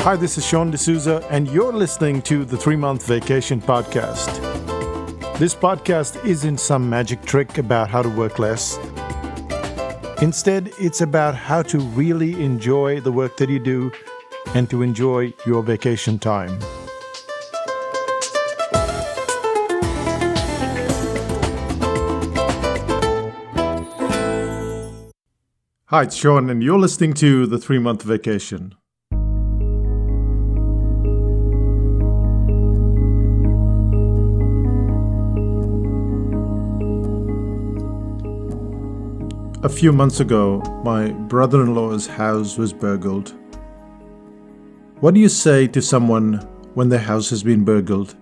Hi, this is Sean D'Souza, and you're listening to the 3-Month Vacation Podcast. This podcast isn't some magic trick about how to work less. Instead, it's about how to really enjoy the work that you do and to enjoy your vacation time. Hi, it's Sean, and you're listening to the 3-Month Vacation. A few months ago, my brother-in-law's house was burgled. What do you say to someone when their house has been burgled?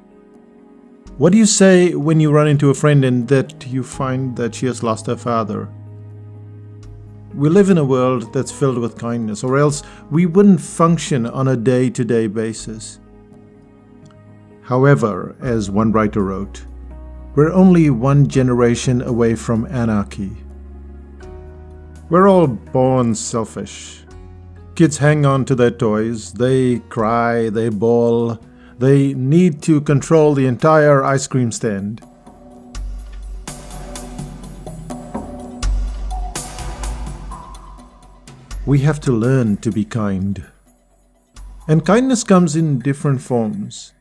What do you say when you run into a friend and that you find that she has lost her father? We live in a world that's filled with kindness, or else we wouldn't function on a day-to-day basis. However, as one writer wrote, we're only one generation away from anarchy. We're all born selfish. Kids hang on to their toys, they cry, they bawl, they need to control the entire ice cream stand. We have to learn to be kind. And kindness comes in different forms.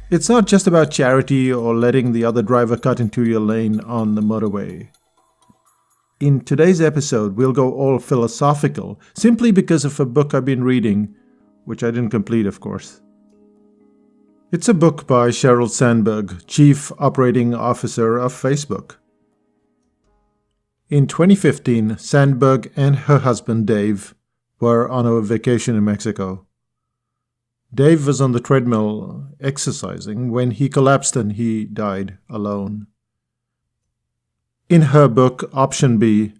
It's not just about charity or letting the other driver cut into your lane on the motorway. In today's episode, we'll go all philosophical, simply because of a book I've been reading, which I didn't complete, of course. It's a book by Sheryl Sandberg, Chief Operating Officer of Facebook. In 2015, Sandberg and her husband Dave were on a vacation in Mexico. Dave was on the treadmill exercising when he collapsed and he died alone. In her book, Option B,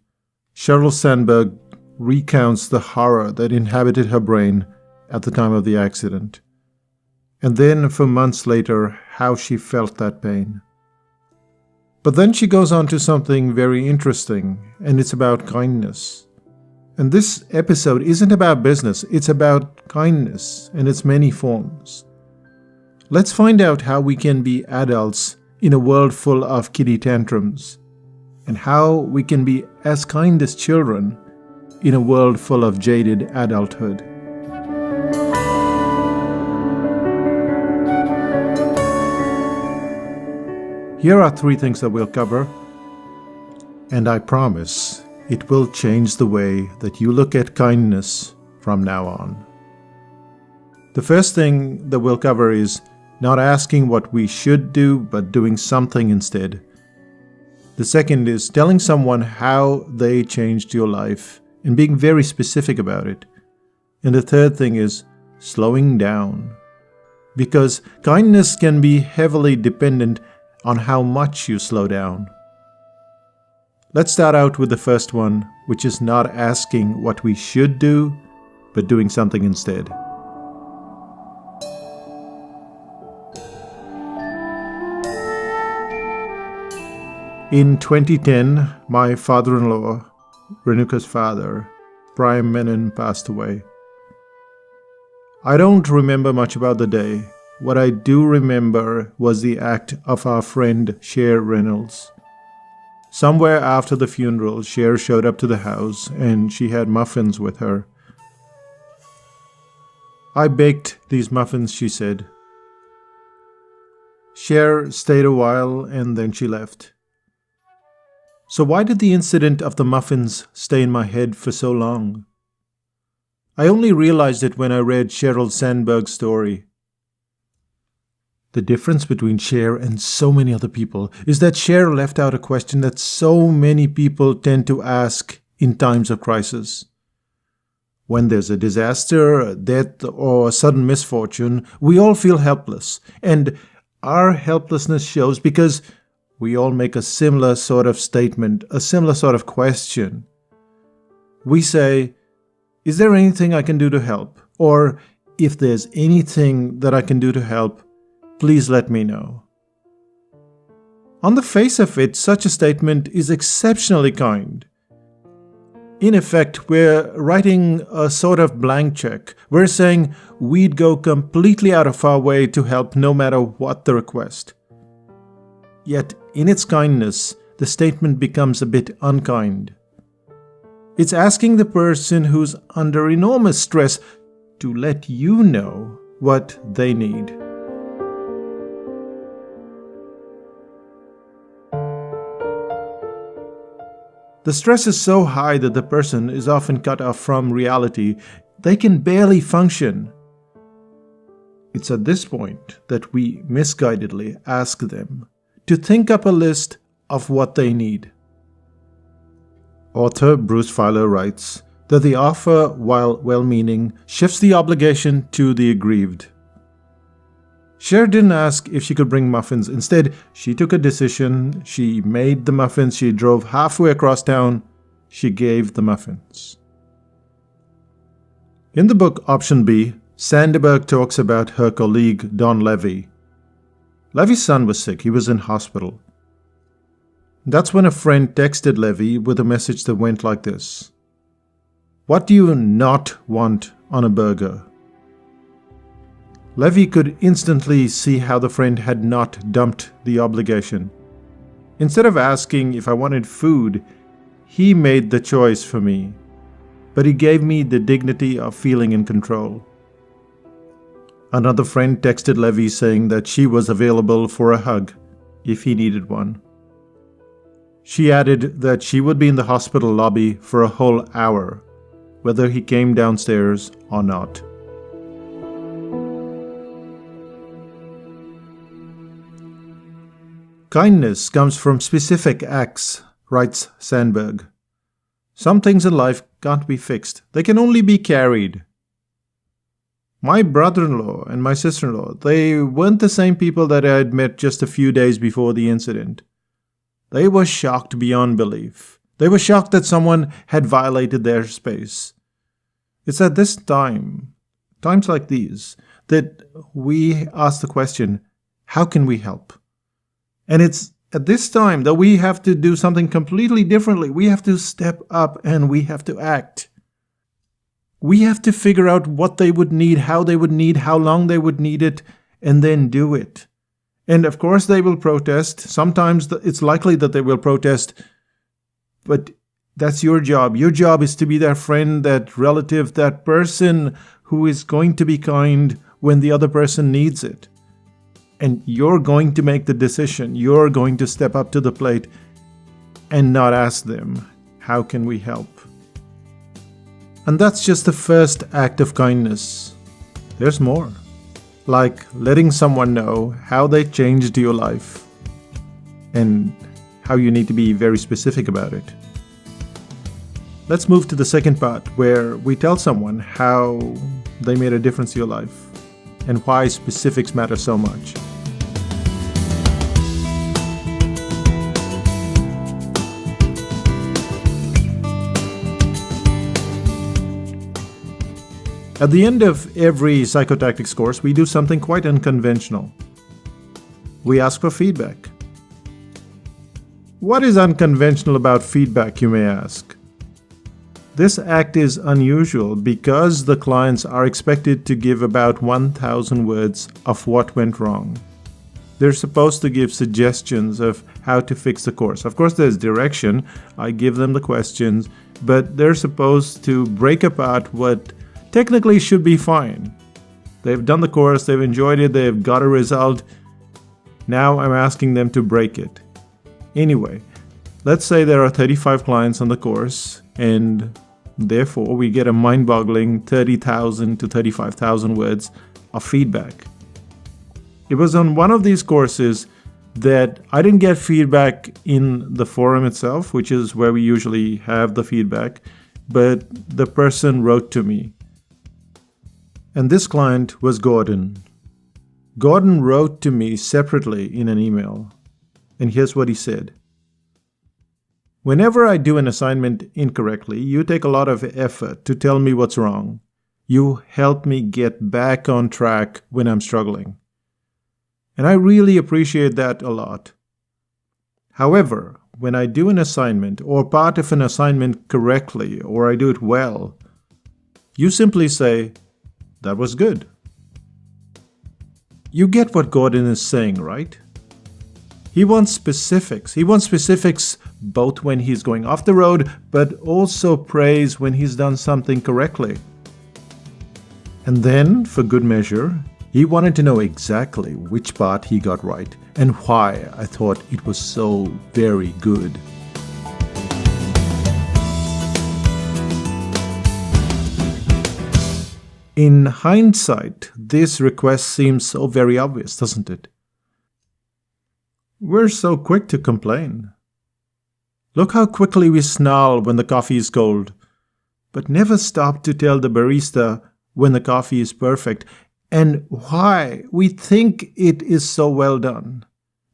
Sheryl Sandberg recounts the horror that inhabited her brain at the time of the accident, and then for months later, how she felt that pain. But then she goes on to something very interesting, and it's about kindness. And this episode isn't about business, it's about kindness in its many forms. Let's find out how we can be adults in a world full of kiddie tantrums, and how we can be as kind as children in a world full of jaded adulthood. Here are 3 things that we'll cover, and I promise it will change the way that you look at kindness from now on. The first thing that we'll cover is not asking what we should do, but doing something instead. The second is telling someone how they changed your life and being very specific about it. And the third thing is slowing down. Because kindness can be heavily dependent on how much you slow down. Let's start out with the first one, which is not asking what we should do, but doing something instead. In 2010, my father-in-law, Renuka's father, Brian Menon, passed away. I don't remember much about the day. What I do remember was the act of our friend Cher Reynolds. Somewhere after the funeral, Cher showed up to the house and she had muffins with her. "I baked these muffins," she said. Cher stayed a while and then she left. So why did the incident of the muffins stay in my head for so long? I only realized it when I read Sheryl Sandberg's story. The difference between Cher and so many other people is that Cher left out a question that so many people tend to ask in times of crisis. When there's a disaster, a death, or a sudden misfortune, we all feel helpless. And our helplessness shows because we all make a similar sort of statement, a similar sort of question. We say, "Is there anything I can do to help?" Or, "If there's anything that I can do to help, please let me know." On the face of it, such a statement is exceptionally kind. In effect, we're writing a sort of blank check. We're saying we'd go completely out of our way to help no matter what the request. Yet, in its kindness, the statement becomes a bit unkind. It's asking the person who's under enormous stress to let you know what they need. The stress is so high that the person is often cut off from reality. They can barely function. It's at this point that we misguidedly ask them to think up a list of what they need. Author Bruce Feiler writes that the offer, while well-meaning, shifts the obligation to the aggrieved. Cher didn't ask if she could bring muffins. Instead, she took a decision. She made the muffins. She drove halfway across town. She gave the muffins. In the book Option B, Sandberg talks about her colleague Don Levy. Levy's son was sick. He was in hospital. That's when a friend texted Levy with a message that went like this: "What do you not want on a burger?" Levy could instantly see how the friend had not dumped the obligation. Instead of asking if I wanted food, he made the choice for me, but he gave me the dignity of feeling in control. Another friend texted Levy saying that she was available for a hug if he needed one. She added that she would be in the hospital lobby for a whole hour, whether he came downstairs or not. Kindness comes from specific acts, writes Sandberg. Some things in life can't be fixed. They can only be carried. My brother-in-law and my sister-in-law, they weren't the same people that I had met just a few days before the incident. They were shocked beyond belief. They were shocked that someone had violated their space. It's at this time, times like these, that we ask the question, how can we help? And it's at this time that we have to do something completely differently. We have to step up and we have to act. We have to figure out what they would need, how long they would need it, and then do it. And of course they will protest. Sometimes it's likely that they will protest, but that's your job. Your job is to be that friend, that relative, that person who is going to be kind when the other person needs it. And you're going to make the decision. You're going to step up to the plate and not ask them, how can we help? And that's just the first act of kindness. There's more. Like letting someone know how they changed your life and how you need to be very specific about it. Let's move to the second part where we tell someone how they made a difference in your life and why specifics matter so much. At the end of every psychotactics course, we do something quite unconventional. We ask for feedback. What is unconventional about feedback, you may ask? This act is unusual because the clients are expected to give about 1,000 words of what went wrong. They're supposed to give suggestions of how to fix the course. Of course, there's direction. I give them the questions, but they're supposed to break apart what technically should be fine. They've done the course, they've enjoyed it, they've got a result. Now I'm asking them to break it. Anyway, let's say there are 35 clients on the course, and therefore we get a mind-boggling 30,000 to 35,000 words of feedback. It was on one of these courses that I didn't get feedback in the forum itself, which is where we usually have the feedback, but the person wrote to me. And this client was Gordon. Gordon wrote to me separately in an email. And here's what he said. Whenever I do an assignment incorrectly, you take a lot of effort to tell me what's wrong. You help me get back on track when I'm struggling. And I really appreciate that a lot. However, when I do an assignment or part of an assignment correctly or I do it well, you simply say, "That was good." You get what Gordon is saying, right? He wants specifics. He wants specifics both when he's going off the road, but also praise when he's done something correctly. And then, for good measure, he wanted to know exactly which part he got right and why I thought it was so very good. In hindsight, this request seems so very obvious, doesn't it? We're so quick to complain. Look how quickly we snarl when the coffee is cold, but never stop to tell the barista when the coffee is perfect and why we think it is so well done.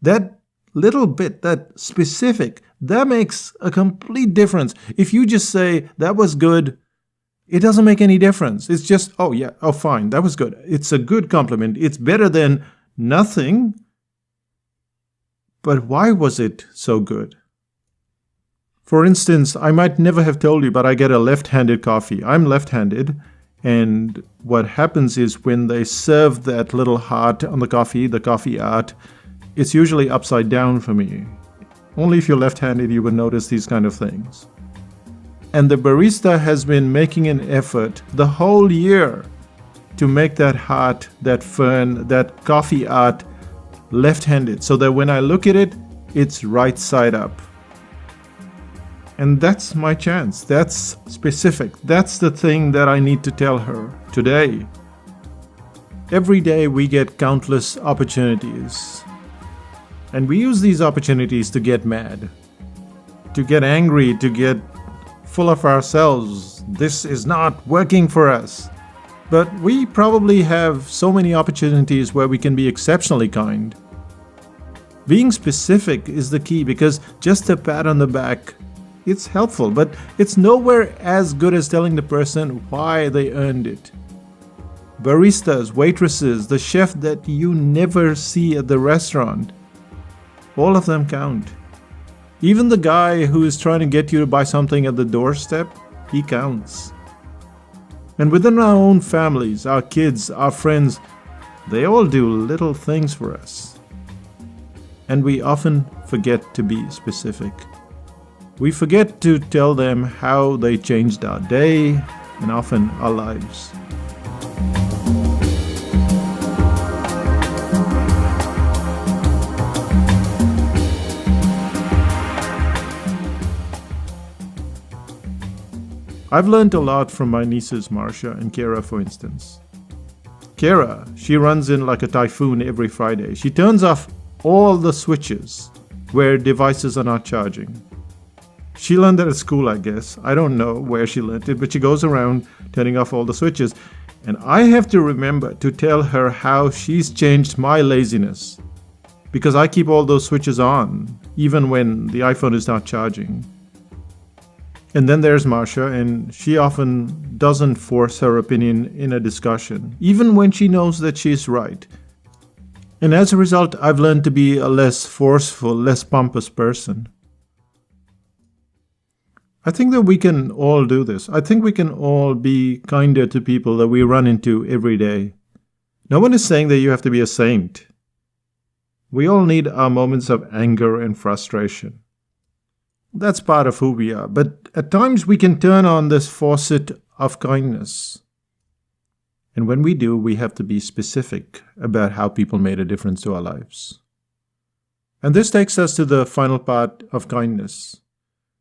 That little bit, that specific, that makes a complete difference. If you just say, "That was good," it doesn't make any difference. It's just, "Oh yeah, oh fine, that was good." It's a good compliment. It's better than nothing. But why was it so good? For instance, I might never have told you, but I get a left-handed coffee. I'm left-handed, and what happens is when they serve that little heart on the coffee art, it's usually upside down for me. Only if you're left-handed you would notice these kind of things. And the barista has been making an effort the whole year to make that heart, that fern, that coffee art left-handed, so that when I look at it, it's right side up. And that's my chance. That's specific. That's the thing that I need to tell her today. Every day we get countless opportunities. And we use these opportunities to get mad, to get angry, to get full of ourselves. This is not working for us. But we probably have so many opportunities where we can be exceptionally kind. Being specific is the key, because just a pat on the back, it's helpful, but it's nowhere as good as telling the person why they earned it. Baristas, waitresses, the chef that you never see at the restaurant, all of them count. Even the guy who is trying to get you to buy something at the doorstep, he counts. And within our own families, our kids, our friends, they all do little things for us. And we often forget to be specific. We forget to tell them how they changed our day and often our lives. I've learned a lot from my nieces Marcia and Kara, for instance. Kara, she runs in like a typhoon every Friday. She turns off all the switches where devices are not charging. She learned that at school, I guess. I don't know where she learned it, but she goes around turning off all the switches. And I have to remember to tell her how she's changed my laziness, because I keep all those switches on, even when the iPhone is not charging. And then there's Marcia, and she often doesn't force her opinion in a discussion, even when she knows that she's right. And as a result, I've learned to be a less forceful, less pompous person. I think that we can all do this. I think we can all be kinder to people that we run into every day. No one is saying that you have to be a saint. We all need our moments of anger and frustration. That's part of who we are, but at times we can turn on this faucet of kindness. And when we do, we have to be specific about how people made a difference to our lives. And this takes us to the final part of kindness.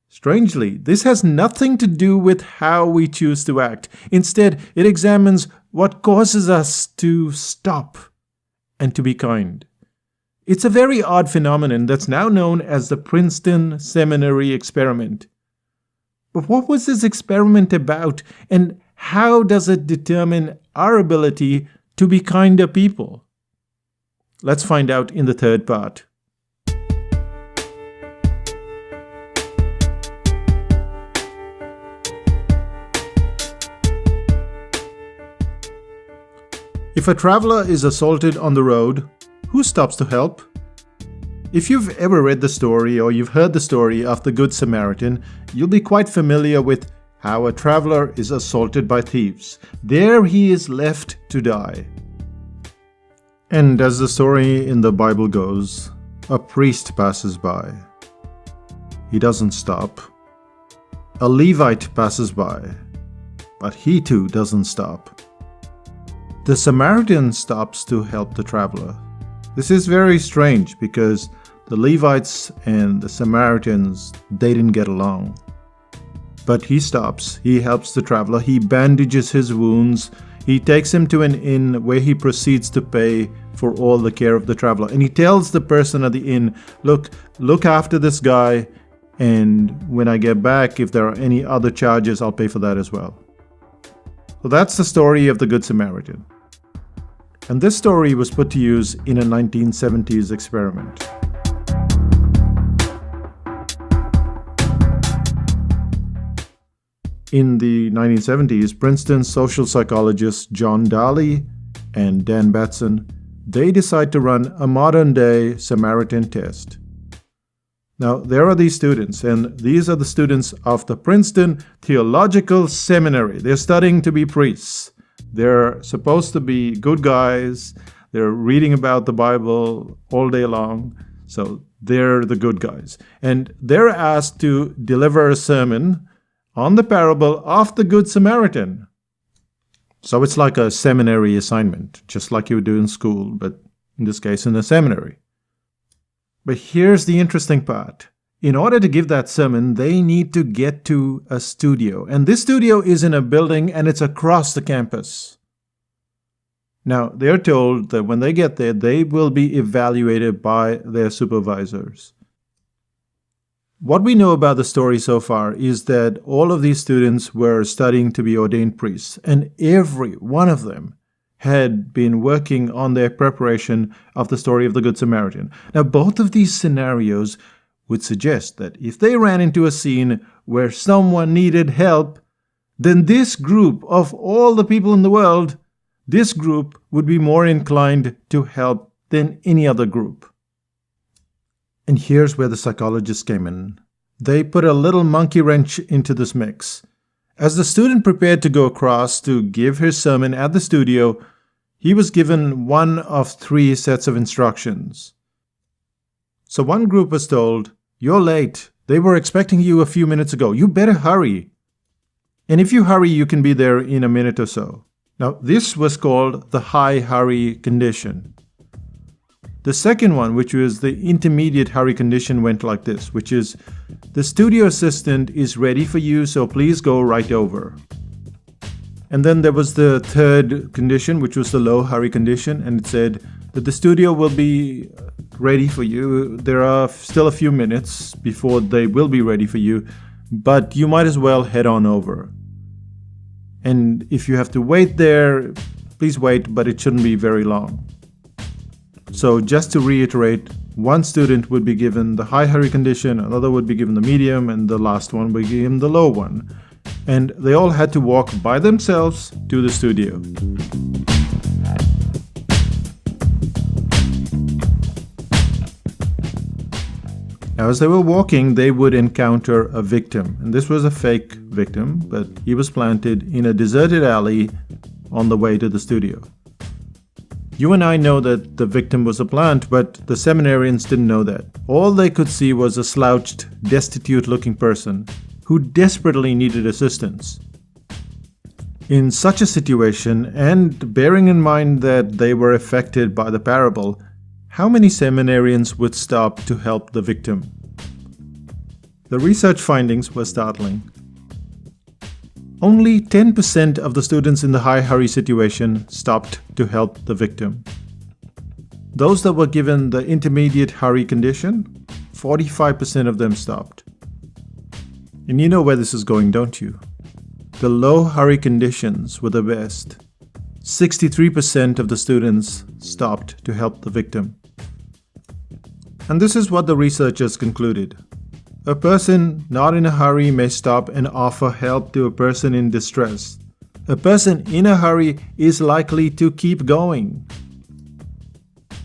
Strangely, this has nothing to do with how we choose to act. Instead, it examines what causes us to stop and to be kind. It's a very odd phenomenon that's now known as the Princeton Seminary Experiment. But what was this experiment about, and how does it determine our ability to be kinder people? Let's find out in the third part. If a traveler is assaulted on the road, who stops to help? If you've ever read the story or you've heard the story of the Good Samaritan, you'll be quite familiar with how a traveler is assaulted by thieves. There he is left to die. And as the story in the Bible goes, a priest passes by. He doesn't stop. A Levite passes by, but he too doesn't stop. The Samaritan stops to help the traveler. This is very strange because the Levites and the Samaritans, they didn't get along. But he stops, he helps the traveler, he bandages his wounds, he takes him to an inn where he proceeds to pay for all the care of the traveler. And he tells the person at the inn, look after this guy, and when I get back, if there are any other charges, I'll pay for that as well. So that's the story of the Good Samaritan. And this story was put to use in a 1970s experiment. In the 1970s, Princeton social psychologists John Daly and Dan Batson, they decide to run a modern-day Samaritan test. Now, there are these students, and these are the students of the Princeton Theological Seminary. They're studying to be priests. They're supposed to be good guys. They're reading about the Bible all day long. So they're the good guys. And they're asked to deliver a sermon on the parable of the Good Samaritan. So it's like a seminary assignment, just like you would do in school, but in this case in a seminary. But here's the interesting part. In order to give that sermon, they need to get to a studio. And this studio is in a building and it's across the campus. Now, they're told that when they get there, they will be evaluated by their supervisors. What we know about the story so far is that all of these students were studying to be ordained priests, and every one of them had been working on their preparation of the story of the Good Samaritan. Now, both of these scenarios would suggest that if they ran into a scene where someone needed help, then this group of all the people in the world, this group would be more inclined to help than any other group. And here's where the psychologists came in. They put a little monkey wrench into this mix. As the student prepared to go across to give his sermon at the studio, he was given one of 3 sets of instructions. So one group was told, "You're late. They were expecting you a few minutes ago. You better hurry. And if you hurry, you can be there in a minute or so." Now, this was called the high hurry condition. The second one, which was the intermediate hurry condition, went like this, which is, "The studio assistant is ready for you, so please go right over." And then there was the third condition, which was the low hurry condition, and it said that the studio will be ready for you. There are still a few minutes before they will be ready for you, but you might as well head on over. And if you have to wait there, please wait, but it shouldn't be very long. So just to reiterate, one student would be given the high hurry condition, another would be given the medium, and the last one would be given the low one. And they all had to walk by themselves to the studio. Now, as they were walking, they would encounter a victim. And this was a fake victim, but he was planted in a deserted alley on the way to the studio. You and I know that the victim was a plant, but the seminarians didn't know that. All they could see was a slouched, destitute-looking person who desperately needed assistance. In such a situation, and bearing in mind that they were affected by the parable, how many seminarians would stop to help the victim? The research findings were startling. Only 10% of the students in the high hurry situation stopped to help the victim. Those that were given the intermediate hurry condition, 45% of them stopped. And you know where this is going, don't you? The low hurry conditions were the best. 63% of the students stopped to help the victim. And this is what the researchers concluded. A person not in a hurry may stop and offer help to a person in distress. A person in a hurry is likely to keep going.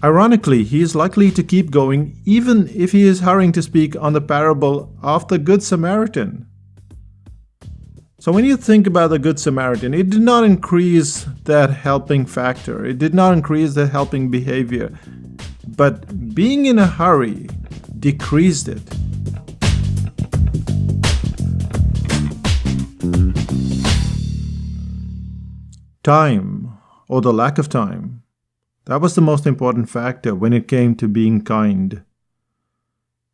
Ironically, he is likely to keep going even if he is hurrying to speak on the parable of the Good Samaritan. So when you think about the Good Samaritan, it did not increase that helping factor. It did not increase the helping behavior. But being in a hurry decreased it. Time, or the lack of time, that was the most important factor when it came to being kind.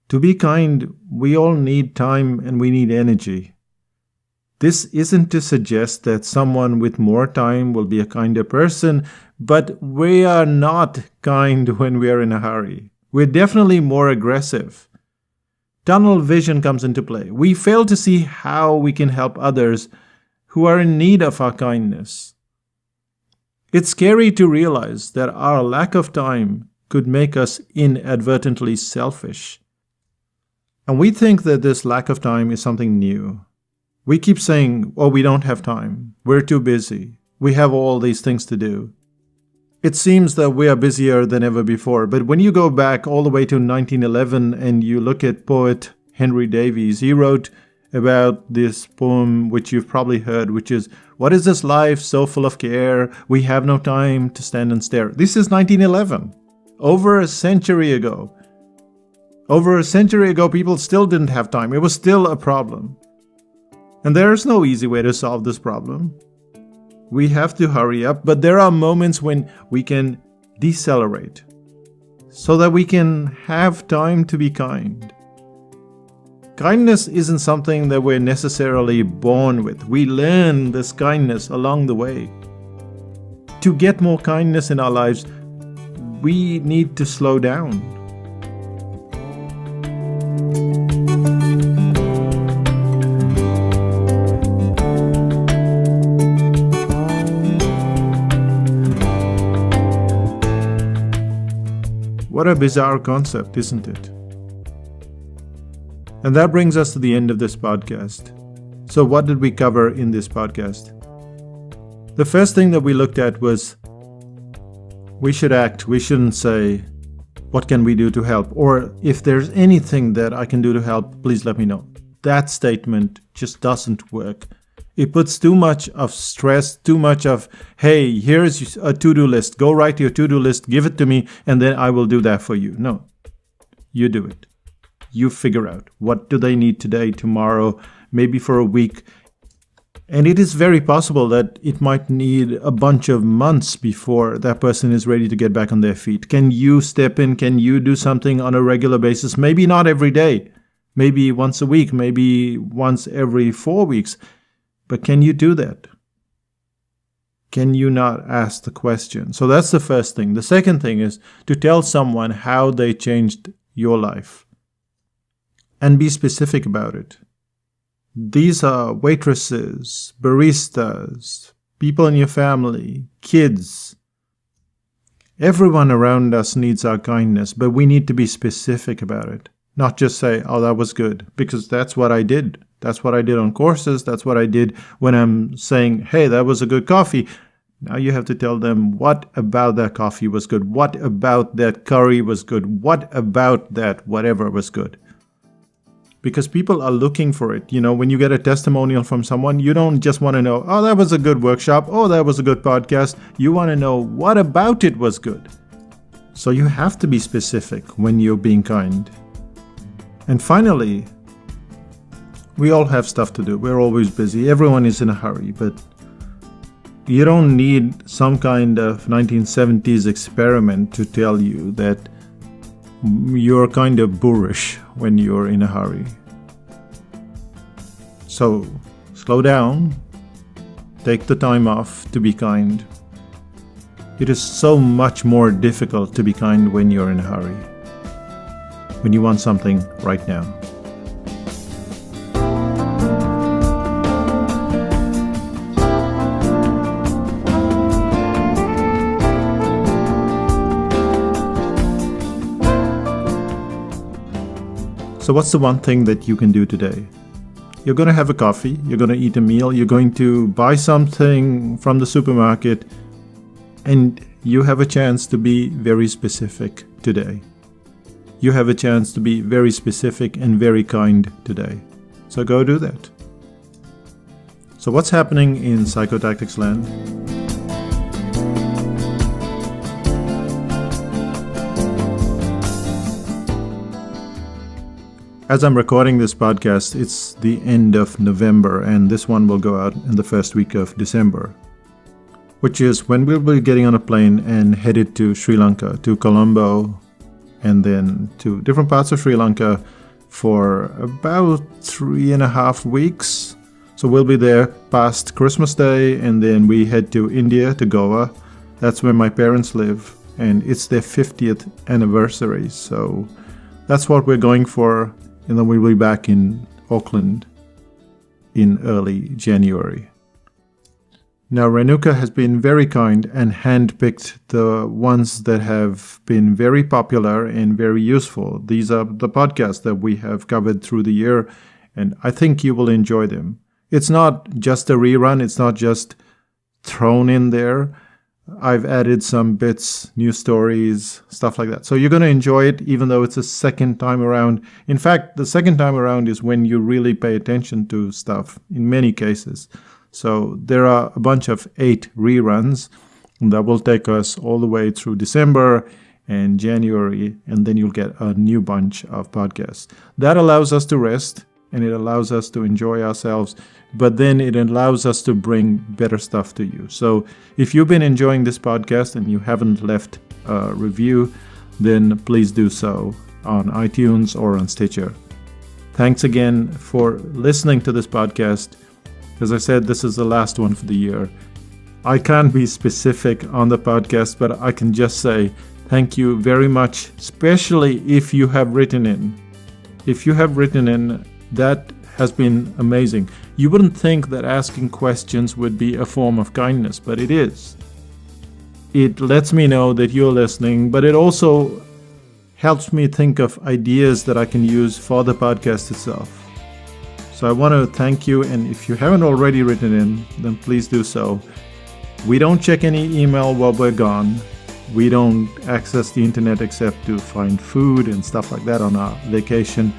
To be kind, we all need time and we need energy. This isn't to suggest that someone with more time will be a kinder person, but we are not kind when we are in a hurry. We're definitely more aggressive. Tunnel vision comes into play. We fail to see how we can help others who are in need of our kindness. It's scary to realize that our lack of time could make us inadvertently selfish. And we think that this lack of time is something new. We keep saying, oh, we don't have time. We're too busy. We have all these things to do. It seems that we are busier than ever before. But when you go back all the way to 1911 and you look at poet Henry Davies, he wrote about this poem which you've probably heard, which is, "What is this life so full of care? We have no time to stand and stare." This is 1911, over a century ago. Over a century ago, people still didn't have time. It was still a problem. And there is no easy way to solve this problem. We have to hurry up, but there are moments when we can decelerate so that we can have time to be kind. Kindness isn't something that we're necessarily born with. We learn this kindness along the way. To get more kindness in our lives, we need to slow down. What a bizarre concept, isn't it? And that brings us to the end of this podcast. So what did we cover in this podcast? The first thing that we looked at was we should act. We shouldn't say, what can we do to help? Or if there's anything that I can do to help, please let me know. That statement just doesn't work. It puts too much of stress, too much of, hey, here's a to-do list. Go write your to-do list, give it to me, and then I will do that for you. No, you do it. You figure out what do they need today, tomorrow, maybe for a week. And it is very possible that it might need a bunch of months before that person is ready to get back on their feet. Can you step in? Can you do something on a regular basis? Maybe not every day, maybe once a week, maybe once every 4 weeks. But can you do that? Can you not ask the question? So that's the first thing. The second thing is to tell someone how they changed your life. And be specific about it. These are waitresses, baristas, people in your family, kids. Everyone around us needs our kindness, but we need to be specific about it. Not just say, oh, that was good, because that's what I did. That's what I did on courses. That's what I did when I'm saying, hey, that was a good coffee. Now you have to tell them what about that coffee was good. What about that curry was good. What about that whatever was good. Because people are looking for it. You know, when you get a testimonial from someone, you don't just want to know, oh, that was a good workshop. Oh, that was a good podcast. You want to know what about it was good. So you have to be specific when you're being kind. And finally, we all have stuff to do. We're always busy. Everyone is in a hurry, but you don't need some kind of 1970s experiment to tell you that you're kind of boorish when you're in a hurry. So, slow down. Take the time off to be kind. It is so much more difficult to be kind when you're in a hurry. When you want something right now. So what's the one thing that you can do today? You're going to have a coffee, you're going to eat a meal, you're going to buy something from the supermarket, and you have a chance to be very specific today. You have a chance to be very specific and very kind today. So go do that. So what's happening in Psychotactics land? As I'm recording this podcast, it's the end of November, and this one will go out in the first week of December, which is when we'll be getting on a plane and headed to Sri Lanka, to Colombo, and then to different parts of Sri Lanka for about 3.5 weeks. So we'll be there past Christmas Day, and then we head to India, to Goa. That's where my parents live, and it's their 50th anniversary. So that's what we're going for. And then we'll be back in Auckland in early January. Now, Renuka has been very kind and handpicked the ones that have been very popular and very useful. These are the podcasts that we have covered through the year, and I think you will enjoy them. It's not just a rerun. It's not just thrown in there. I've added some bits, new stories, stuff like that. So you're going to enjoy it even though it's a second time around. In fact, the second time around is when you really pay attention to stuff in many cases. So there are a bunch of 8 reruns that will take us all the way through December and January, and then you'll get a new bunch of podcasts. That allows us to rest, and it allows us to enjoy ourselves, but then it allows us to bring better stuff to you. So if you've been enjoying this podcast and you haven't left a review, then please do so on iTunes or on Stitcher. Thanks again for listening to this podcast. As I said, this is the last one for the year. I can't be specific on the podcast, but I can just say thank you very much, especially if you have written in. If you have written in, that has been amazing. You wouldn't think that asking questions would be a form of kindness, but it is. It lets me know that you're listening, but it also helps me think of ideas that I can use for the podcast itself. So I want to thank you, and if you haven't already written in, then please do so. We don't check any email while we're gone. We don't access the internet except to find food and stuff like that on our vacation.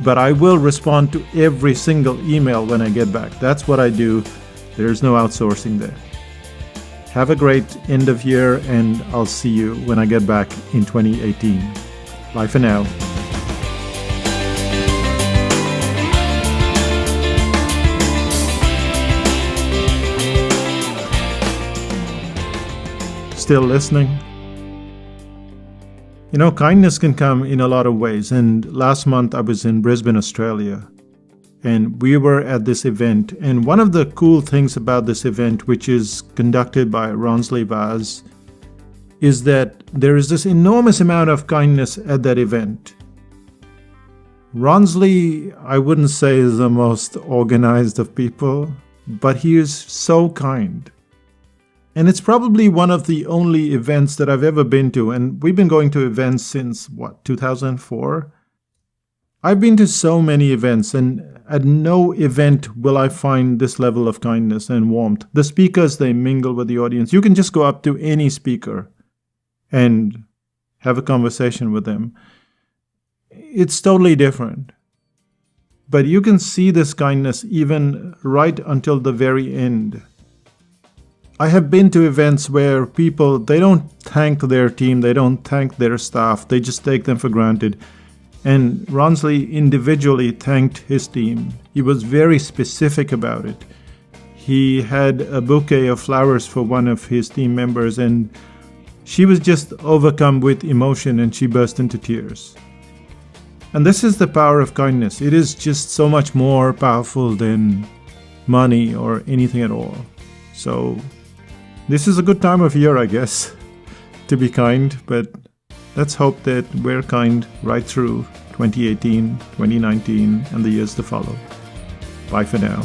But I will respond to every single email when I get back. That's what I do. There's no outsourcing there. Have a great end of year, and I'll see you when I get back in 2018. Bye for now. Still listening? You know, kindness can come in a lot of ways. And last month I was in Brisbane, Australia, and we were at this event. And one of the cool things about this event, which is conducted by Ronsley Vaz, is that there is this enormous amount of kindness at that event. Ronsley, I wouldn't say is the most organized of people, but he is so kind. And it's probably one of the only events that I've ever been to. And we've been going to events since, 2004? I've been to so many events, and at no event will I find this level of kindness and warmth. The speakers, they mingle with the audience. You can just go up to any speaker and have a conversation with them. It's totally different. But you can see this kindness even right until the very end. I have been to events where people, they don't thank their team, they don't thank their staff, they just take them for granted. And Ronsley individually thanked his team. He was very specific about it. He had a bouquet of flowers for one of his team members, and she was just overcome with emotion and she burst into tears. And this is the power of kindness. It is just so much more powerful than money or anything at all. So this is a good time of year, I guess, to be kind, but let's hope that we're kind right through 2018, 2019, and the years to follow. Bye for now.